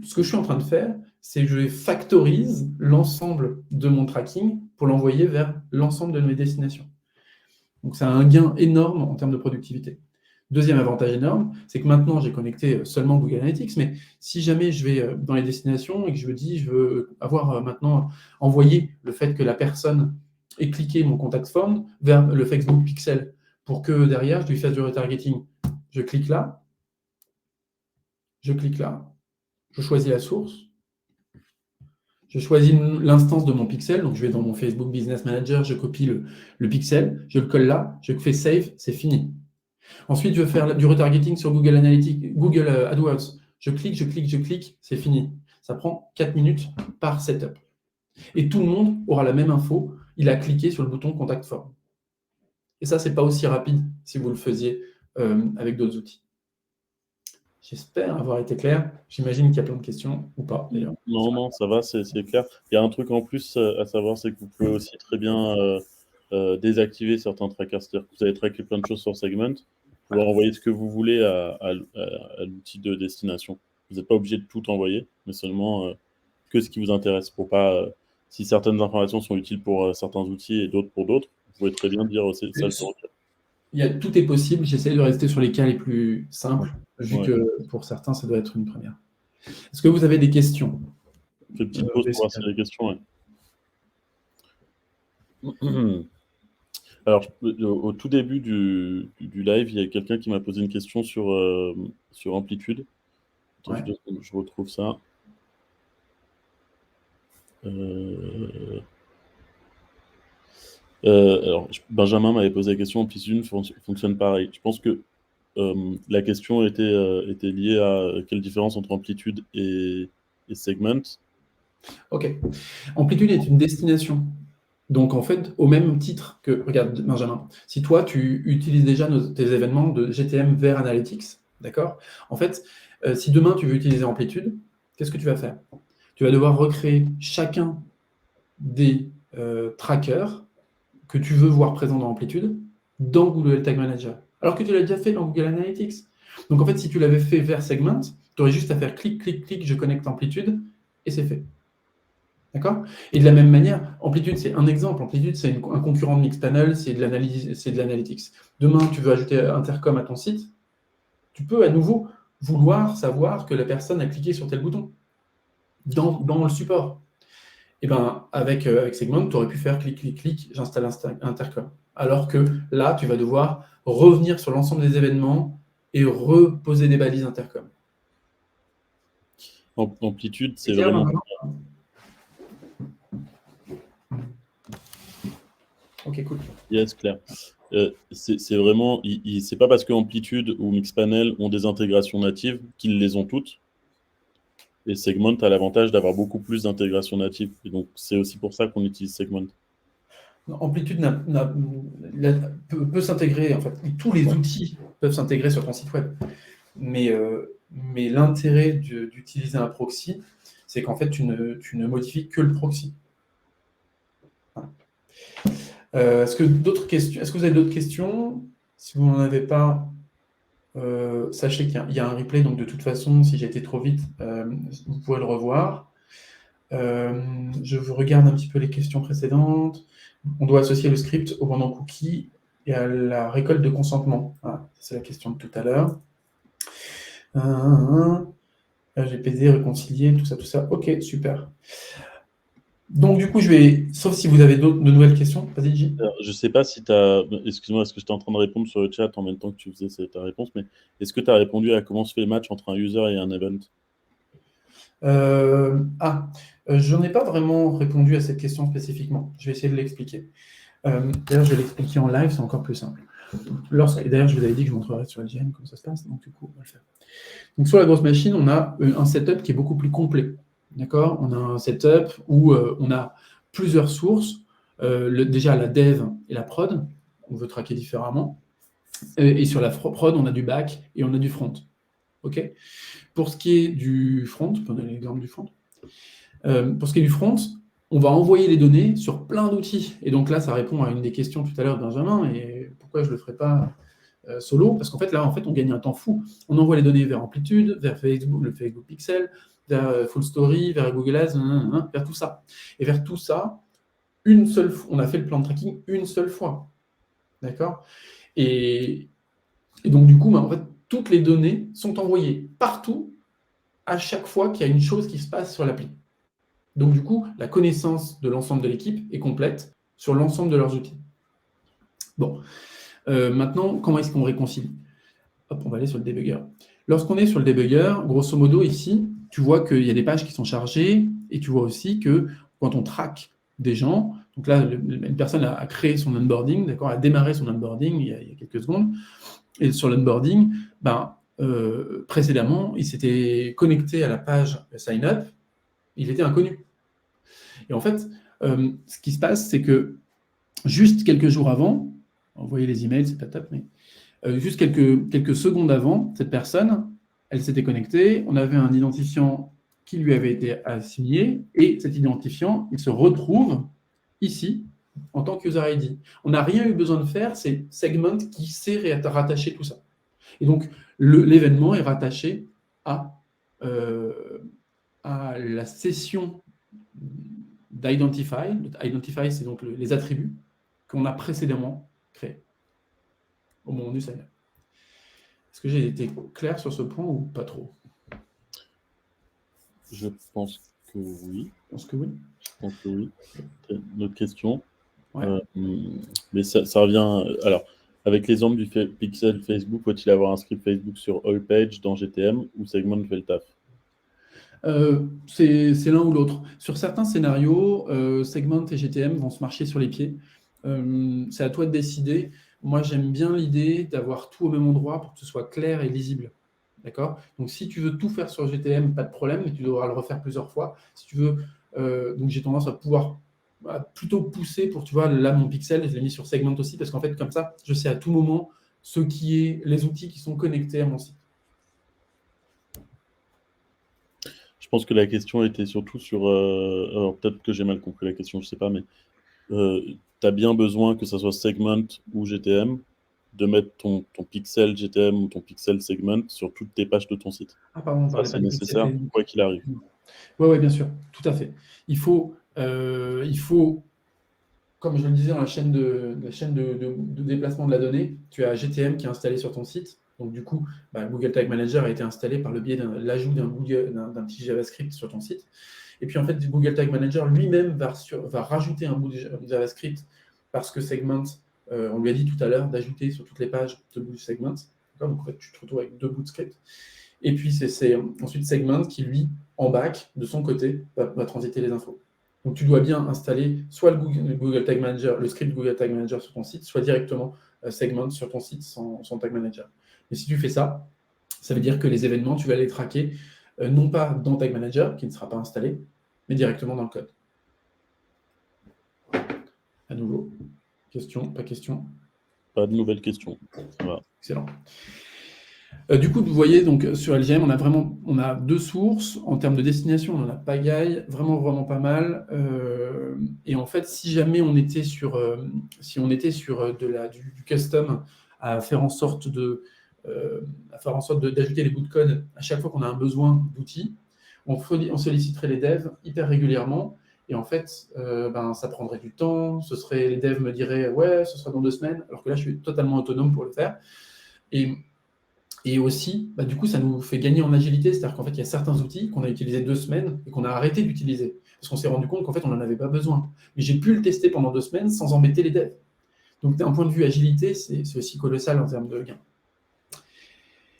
ce que je suis en train de faire, c'est que je factorise l'ensemble de mon tracking pour l'envoyer vers l'ensemble de mes destinations. Donc ça a un gain énorme en termes de productivité. Deuxième avantage énorme, c'est que maintenant j'ai connecté seulement Google Analytics, mais si jamais je vais dans les destinations et que je veux avoir maintenant envoyé le fait que la personne ait cliqué mon contact form vers le Facebook Pixel pour que derrière je lui fasse du retargeting, je clique là, je choisis la source, je choisis l'instance de mon pixel, donc je vais dans mon Facebook Business Manager, je copie le pixel, je le colle là, je fais Save, c'est fini. Ensuite, je veux faire du retargeting sur Google Analytics, Google AdWords. Je clique, c'est fini. Ça prend 4 minutes par setup. Et tout le monde aura la même info, il a cliqué sur le bouton Contact Form. Et ça, ce n'est pas aussi rapide si vous le faisiez avec d'autres outils. J'espère avoir été clair. J'imagine qu'il y a plein de questions, ou pas d'ailleurs. Non, ça va, c'est clair. Il y a un truc en plus à savoir, c'est que vous pouvez aussi très bien désactiver certains trackers. C'est-à-dire que vous allez traquer plein de choses sur Segment, pouvoir envoyer ce que vous voulez à l'outil de destination. Vous n'êtes pas obligé de tout envoyer, mais seulement que ce qui vous intéresse. Pour pas, si certaines informations sont utiles pour certains outils et d'autres pour d'autres, vous pouvez très bien dire aussi ça. Tout est possible. J'essaie de rester sur les cas les plus simples, vu que pour certains, ça doit être une première. Est-ce que vous avez des questions? Fais une petite pause pour voir si les questions. Ouais. Alors, au tout début du live, il y a quelqu'un qui m'a posé une question sur Amplitude. Attends, je retrouve ça. Alors, Benjamin m'avait posé la question, Amplitude fonctionne pareil. Je pense que la question était liée à quelle différence entre Amplitude et Segment. Ok. Amplitude est une destination. Donc, en fait, au même titre que, regarde, Benjamin, si toi, tu utilises déjà tes événements de GTM vers Analytics, d'accord? En fait, si demain, tu veux utiliser Amplitude, qu'est-ce que tu vas faire? Tu vas devoir recréer chacun des trackers que tu veux voir présents dans Amplitude dans Google Tag Manager, alors que tu l'as déjà fait dans Google Analytics. Donc, en fait, si tu l'avais fait vers Segment, tu aurais juste à faire clic, clic, clic, je connecte Amplitude, et c'est fait. D'accord? Et de la même manière, Amplitude, c'est un exemple. Amplitude, c'est un concurrent de Mixpanel, c'est de l'analytics. Demain, tu veux ajouter Intercom à ton site, tu peux à nouveau vouloir savoir que la personne a cliqué sur tel bouton dans le support. Et bien, avec Segment, tu aurais pu faire clic, clic, clic, j'installe Intercom. Alors que là, tu vas devoir revenir sur l'ensemble des événements et reposer des balises Intercom. Amplitude, c'est vraiment... Ok, cool. Yes, clair. C'est vraiment, c'est pas parce que Amplitude ou Mixpanel ont des intégrations natives qu'ils les ont toutes. Et Segment a l'avantage d'avoir beaucoup plus d'intégrations natives. Et donc, c'est aussi pour ça qu'on utilise Segment. Amplitude peut s'intégrer, en fait, tous les outils peuvent s'intégrer sur ton site web. Mais l'intérêt d'utiliser un proxy, c'est qu'en fait, tu ne modifies que le proxy. Voilà. Est-ce que vous avez d'autres questions? Si vous n'en avez pas, sachez qu'il y a un replay, donc de toute façon, si j'ai été trop vite, vous pouvez le revoir. Je vous regarde un petit peu les questions précédentes. On doit associer le script au pendant cookie et à la récolte de consentement. Ah, c'est la question de tout à l'heure. RGPD, réconcilier, tout ça. Ok, super. Donc, du coup, sauf si vous avez de nouvelles questions, vas-y, J. Je sais pas si tu as... Excuse-moi, est-ce que j'étais en train de répondre sur le chat en même temps que tu faisais ta réponse, mais est-ce que tu as répondu à comment se fait le match entre un user et un event? Je n'ai pas vraiment répondu à cette question spécifiquement. Je vais essayer de l'expliquer. D'ailleurs, je vais l'expliquer en live, c'est encore plus simple. Et d'ailleurs, je vous avais dit que je montrerai sur LGN comment ça se passe, donc du coup, on va le faire. Donc, sur la grosse machine, on a un setup qui est beaucoup plus complet. D'accord? On a un setup où on a plusieurs sources. Déjà, la dev et la prod, on veut traquer différemment. Et sur la prod, on a du back et on a du front. OK? Pour ce qui est du front, je peux donner l'exemple du front. Pour ce qui est du front, on va envoyer les données sur plein d'outils. Et donc là, ça répond à une des questions tout à l'heure de Benjamin. Et pourquoi je ne le ferai pas solo? Parce qu'en fait, là, on gagne un temps fou. On envoie les données vers Amplitude, vers Facebook, le Facebook Pixel, vers Full Story, vers Google Ads, vers tout ça. Et vers tout ça, on a fait le plan de tracking une seule fois. D'accord? Et donc, du coup, en fait, toutes les données sont envoyées partout, à chaque fois qu'il y a une chose qui se passe sur l'appli. Donc, du coup, la connaissance de l'ensemble de l'équipe est complète sur l'ensemble de leurs outils. Bon, maintenant, comment est-ce qu'on réconcilie? Hop, on va aller sur le debugger. Lorsqu'on est sur le debugger, grosso modo, ici, tu vois qu'il y a des pages qui sont chargées et tu vois aussi que quand on traque des gens, donc là, une personne a créé son onboarding, d'accord, a démarré son onboarding il y a quelques secondes, et sur l'onboarding, précédemment, il s'était connecté à la page sign up, il était inconnu. Et en fait, ce qui se passe, c'est que juste quelques jours avant, envoyer les emails, c'est pas top, mais juste quelques secondes avant, cette personne, elle s'était connectée, on avait un identifiant qui lui avait été assigné, et cet identifiant, il se retrouve ici, en tant que user ID. On n'a rien eu besoin de faire, c'est Segment qui sait rattacher tout ça. Et donc, l'événement est rattaché à la session d'Identify. Identify, c'est donc les attributs qu'on a précédemment créés au moment du sign-up. Est-ce que j'ai été clair sur ce point ou pas trop? Je pense que oui. Je pense que oui. Je pense que oui. Une autre question. Ouais. Mais ça revient... Alors, avec l'exemple du pixel Facebook, faut-il avoir un script Facebook sur All Page dans GTM ou Segment fait le taf? C'est l'un ou l'autre. Sur certains scénarios, Segment et GTM vont se marcher sur les pieds. C'est à toi de décider. Moi, j'aime bien l'idée d'avoir tout au même endroit pour que ce soit clair et lisible. D'accord? Donc, si tu veux tout faire sur GTM, pas de problème, mais tu devras le refaire plusieurs fois. Si tu veux, donc j'ai tendance à pouvoir plutôt pousser pour, tu vois, là, mon pixel, je l'ai mis sur Segment aussi, parce qu'en fait, comme ça, je sais à tout moment les outils qui sont connectés à mon site. Je pense que la question était surtout sur... alors, peut-être que j'ai mal compris la question, je ne sais pas, mais tu as bien besoin, que ça soit Segment ou GTM, de mettre ton pixel GTM ou ton pixel Segment sur toutes tes pages de ton site. Ah, pardon, on Ça, parlait c'est pas de nécessaire, pixel. quoi qu'il arrive. Oui, bien sûr, tout à fait. Il faut, comme je le disais dans la chaîne de déplacement de la donnée, tu as GTM qui est installé sur ton site. Donc, du coup, Google Tag Manager a été installé par le biais de l'ajout d'un petit JavaScript sur ton site. Et puis, en fait, Google Tag Manager lui-même va rajouter un bout de JavaScript parce que Segment, on lui a dit tout à l'heure d'ajouter sur toutes les pages ce bout de Segment. Donc, en fait, tu te retrouves avec deux bouts de script. Et puis, c'est ensuite Segment qui, lui, en back, de son côté, va transiter les infos. Donc, tu dois bien installer soit le Google Tag Manager, le script Google Tag Manager sur ton site, soit directement Segment sur ton site sans Tag Manager. Mais si tu fais ça, ça veut dire que les événements, tu vas les traquer non pas dans Tag Manager, qui ne sera pas installé, mais directement dans le code. À nouveau, question, pas question? Pas de nouvelles questions. Ça va. Excellent. Du coup, vous voyez, donc, sur LGM, on a 2 sources. En termes de destination, on en a pagaille, vraiment pas mal. Et en fait, si jamais on était sur, du custom, à faire en sorte d'ajouter les bouts de code à chaque fois qu'on a un besoin d'outils, on solliciterait les devs hyper régulièrement. Et en fait, ça prendrait du temps. Les devs me diraient « Ouais, ce sera dans 2 semaines », alors que là, je suis totalement autonome pour le faire. Et aussi, du coup, ça nous fait gagner en agilité, c'est-à-dire qu'en fait, il y a certains outils qu'on a utilisés 2 semaines et qu'on a arrêté d'utiliser, parce qu'on s'est rendu compte qu'en fait, on n'en avait pas besoin. Mais j'ai pu le tester pendant 2 semaines sans embêter les devs. Donc, d'un point de vue agilité, c'est aussi colossal en termes de gains.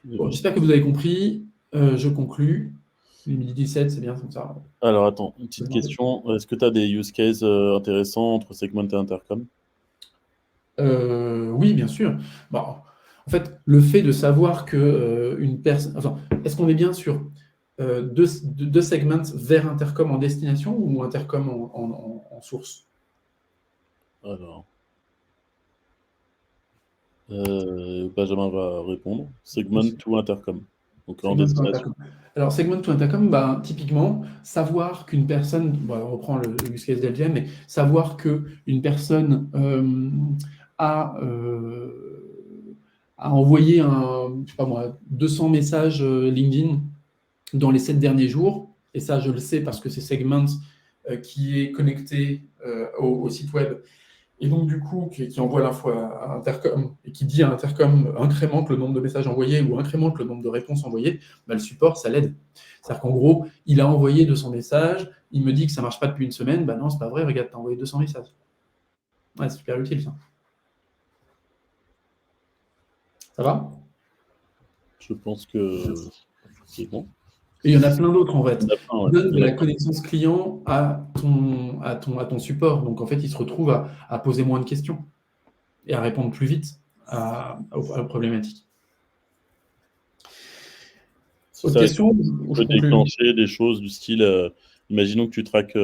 Bon, j'espère que vous avez compris. Je conclus. 2017, c'est bien comme ça. Alors, attends, une petite question. Est-ce que tu as des use cases intéressants entre Segment et Intercom? Oui, bien sûr. Bon, en fait, le fait de savoir que une personne... Enfin, est-ce qu'on est bien sur deux segments vers Intercom en destination ou Intercom en source? Alors, Benjamin va répondre. Segment to Intercom. Donc, en destination. Alors, segment to Intercom, typiquement, savoir qu'une personne, on reprend le use case d'LGM, mais savoir qu'une personne a envoyé 200 messages LinkedIn dans les 7 derniers jours, et ça, je le sais parce que c'est Segment qui est connecté au site web, et donc du coup, qui envoie l'info à Intercom, et qui dit à Intercom incrémente le nombre de messages envoyés ou incrémente le nombre de réponses envoyées, le support, ça l'aide. C'est-à-dire qu'en gros, il a envoyé 200 messages, il me dit que ça ne marche pas depuis une semaine, non, c'est pas vrai, regarde, tu as envoyé 200 messages. Ouais, c'est super utile, ça. Ça va? Je pense que c'est bon. Et il y en a plein d'autres, en fait. Donne de la connaissance client à ton support. Donc, en fait, il se retrouve à poser moins de questions et à répondre plus vite aux problématiques. Autre question? Tu peux déclencher des choses du style, imaginons que tu traques,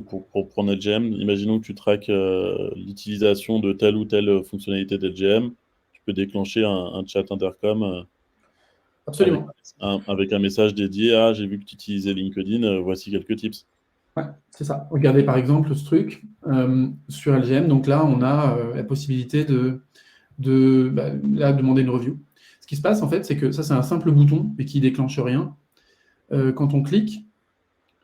pour prendre LGM, imaginons que tu traques l'utilisation de telle ou telle fonctionnalité d'LGM, tu peux déclencher un chat Intercom Absolument. Avec un message dédié à « j'ai vu que tu utilisais LinkedIn, voici quelques tips ». Ouais, c'est ça. Regardez par exemple ce truc sur LGM. Donc là, on a la possibilité de demander une review. Ce qui se passe, en fait, c'est que ça, c'est un simple bouton, mais qui ne déclenche rien. Quand on clique,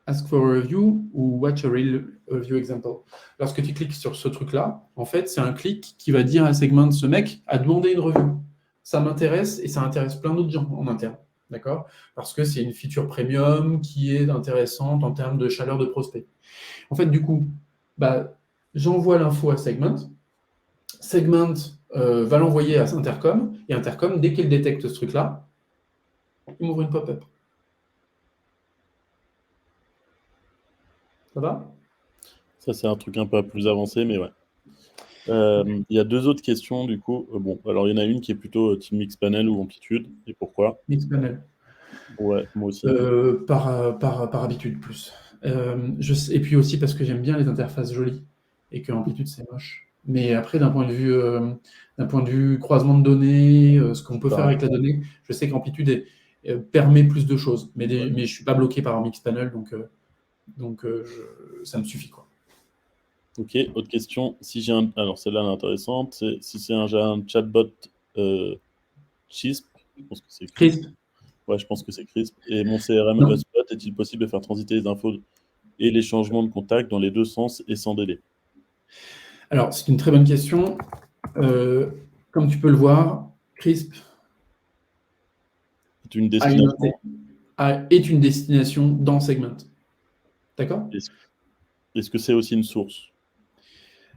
Ask for a review ou Watch a real review example. Lorsque tu cliques sur ce truc-là, en fait, c'est un clic qui va dire à Segment, ce mec a demandé une review. Ça m'intéresse et ça intéresse plein d'autres gens en interne. D'accord? Parce que c'est une feature premium qui est intéressante en termes de chaleur de prospect. En fait, du coup, j'envoie l'info à Segment. Segment va l'envoyer à Intercom. Et Intercom, dès qu'il détecte ce truc-là, il m'ouvre une pop-up. Ça va? Ça, c'est un truc un peu plus avancé, mais ouais. Il y a 2 autres questions, du coup. Alors, il y en a une qui est plutôt Team Mixpanel ou Amplitude, et pourquoi? Mixpanel. Ouais, moi aussi. Par habitude, plus. Et puis aussi parce que j'aime bien les interfaces jolies, et que Amplitude, c'est moche. Mais après, d'un point de vue croisement de données, ce qu'on peut faire avec la donnée, je sais qu'Amplitude permet plus de choses. Mais je ne suis pas bloqué par un Mixpanel, donc ça me suffit, quoi. Ok, autre question. Si j'ai alors celle-là est intéressante, c'est si j'ai un chatbot CHISP, je pense que c'est Crisp. Ouais, je pense que c'est Crisp. Et mon CRM HubSpot, est-il possible de faire transiter les infos et les changements de contact dans les 2 sens et sans délai? Alors, c'est une très bonne question. Comme tu peux le voir, Crisp est une destination, est une destination dans Segment. D'accord? Est-ce que c'est aussi une source?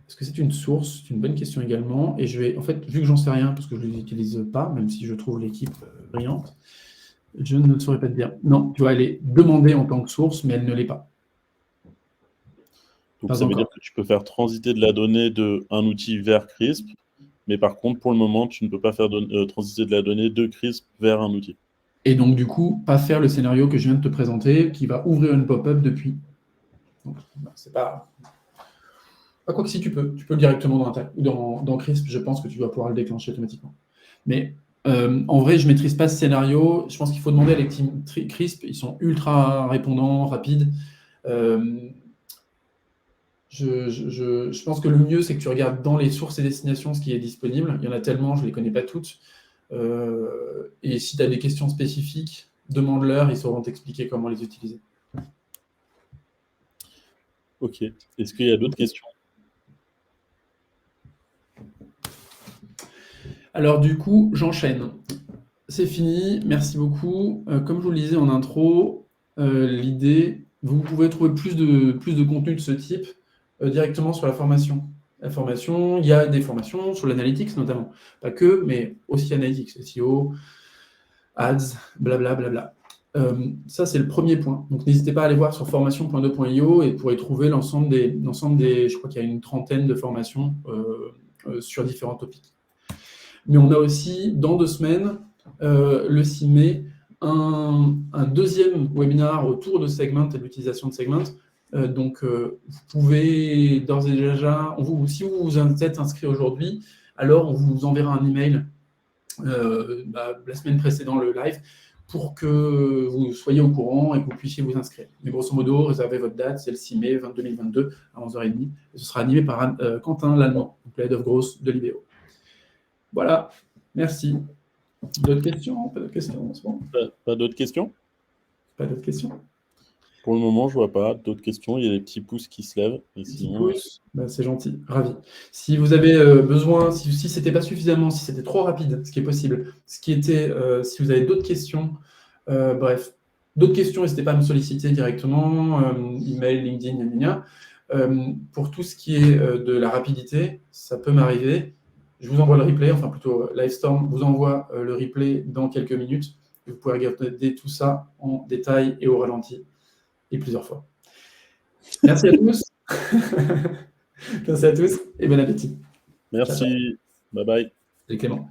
Est-ce que c'est une source? C'est une bonne question également. Et je vais, en fait, vu que j'en sais rien, parce que je ne les utilise pas, même si je trouve l'équipe brillante, je ne saurais pas te dire. Non, tu vois, elle est demandée en tant que source, mais elle ne l'est pas. Donc Pas ça veut dire encore. que tu peux faire transiter de la donnée d'un outil vers Crisp, mais par contre, pour le moment, tu ne peux pas faire transiter de la donnée de Crisp vers un outil. Et donc, du coup, pas faire le scénario que je viens de te présenter, qui va ouvrir une pop-up depuis. Donc, c'est pas... Quoi que si tu peux directement dans Crisp, je pense que tu vas pouvoir le déclencher automatiquement. Mais en vrai, je ne maîtrise pas ce scénario. Je pense qu'il faut demander à l'équipe Crisp. Ils sont ultra répondants, rapides. Je pense que le mieux, c'est que tu regardes dans les sources et destinations ce qui est disponible. Il y en a tellement, je ne les connais pas toutes. Et si tu as des questions spécifiques, demande-leur, ils sauront t'expliquer comment les utiliser. Ok. Est-ce qu'il y a d'autres questions? Alors du coup, j'enchaîne. C'est fini, merci beaucoup. Comme je vous le disais en intro, l'idée, vous pouvez trouver plus de contenu de ce type directement sur la formation. La formation, il y a des formations sur l'analytics notamment. Pas que, mais aussi analytics, SEO, ads, blablabla. Ça, c'est le premier point. Donc, n'hésitez pas à aller voir sur formation.2.io et vous pourrez trouver l'ensemble des, je crois qu'il y a une trentaine de formations sur différents topics. Mais on a aussi, dans 2 semaines, le 6 mai, un deuxième webinaire autour de Segment et de l'utilisation de Segment. Donc, vous pouvez d'ores et déjà, si vous vous êtes inscrit aujourd'hui, alors on vous enverra un email la semaine précédant le live pour que vous soyez au courant et que vous puissiez vous inscrire. Mais grosso modo, réservez votre date, c'est le 6 mai 2022 à 11h30. Et ce sera animé par Quentin Lallemand, donc le Head of Growth de l'IBO. Voilà, merci. D'autres questions? Pas d'autres questions, c'est bon? Pas d'autres questions? Pas d'autres questions? Pour le moment, je ne vois pas d'autres questions. Il y a des petits pouces qui se lèvent. Et sinon... pouces, c'est gentil, ravi. Si vous avez besoin, si ce n'était pas suffisamment, si c'était trop rapide, ce qui est possible, si vous avez d'autres questions, bref, d'autres questions, n'hésitez pas à me solliciter directement, email, LinkedIn, pour tout ce qui est de la rapidité, ça peut m'arriver. Je vous envoie le replay, enfin plutôt Livestorm vous envoie le replay dans quelques minutes. Vous pouvez regarder tout ça en détail et au ralenti, et plusieurs fois. Merci à tous. Merci à tous et bon appétit. Merci. Ciao. Bye bye. Salut Clément.